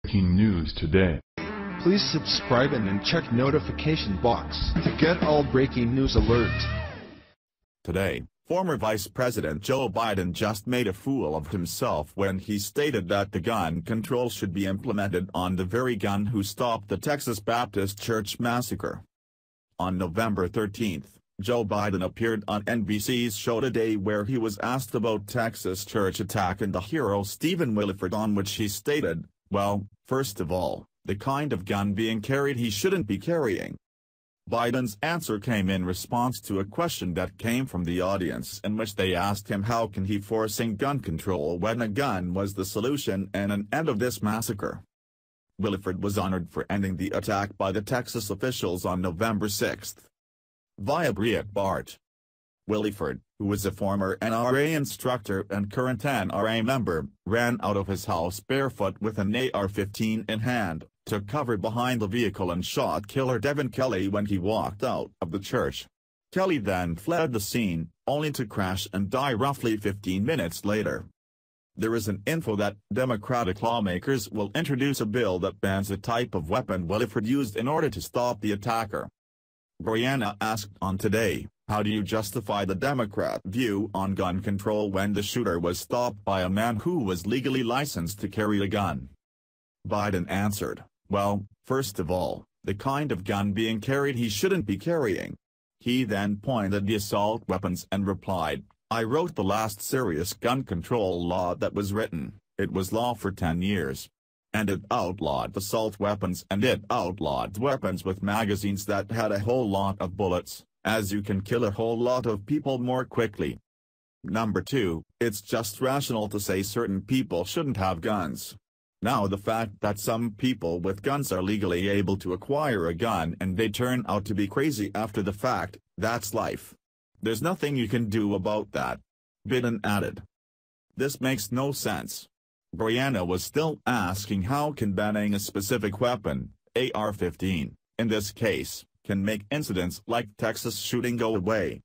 breaking news today. Please subscribe and check notification box to get all breaking news alerts. Today, former Vice President Joe Biden just made a fool of himself when he stated that the gun control should be implemented on the very gun who stopped the Texas Baptist Church massacre. On November 13, Joe Biden appeared on NBC's show Today where he was asked about Texas church attack and the hero Stephen Willeford, on which he stated, "Well, first of all, the kind of gun being carried he shouldn't be carrying." Biden's answer came in response to a question that came from the audience, in which they asked him how can he forcing gun control when a gun was the solution and an end of this massacre. Willeford was honored for ending the attack by the Texas officials on November 6. Via Breitbart. Willeford, who was a former NRA instructor and current NRA member, ran out of his house barefoot with an AR-15 in hand, took cover behind the vehicle and shot killer Devin Kelley when he walked out of the church. Kelley then fled the scene, only to crash and die roughly 15 minutes later. There is an info that Democratic lawmakers will introduce a bill that bans the type of weapon Willeford used in order to stop the attacker. Brianna asked on Today, "How do you justify the Democrat view on gun control when the shooter was stopped by a man who was legally licensed to carry a gun?" Biden answered, "Well, first of all, the kind of gun being carried he shouldn't be carrying." He then pointed the assault weapons and replied, "I wrote the last serious gun control law that was written. It was law for 10 years. And it outlawed assault weapons, and it outlawed weapons with magazines that had a whole lot of bullets, as you can kill a whole lot of people more quickly. Number 2, it's just rational to say certain people shouldn't have guns. Now the fact that some people with guns are legally able to acquire a gun and they turn out to be crazy after the fact, that's life. There's nothing you can do about that." Bidden added. "This makes no sense." Brianna was still asking how can banning a specific weapon, AR-15, in this case, can make incidents like Texas shooting go away.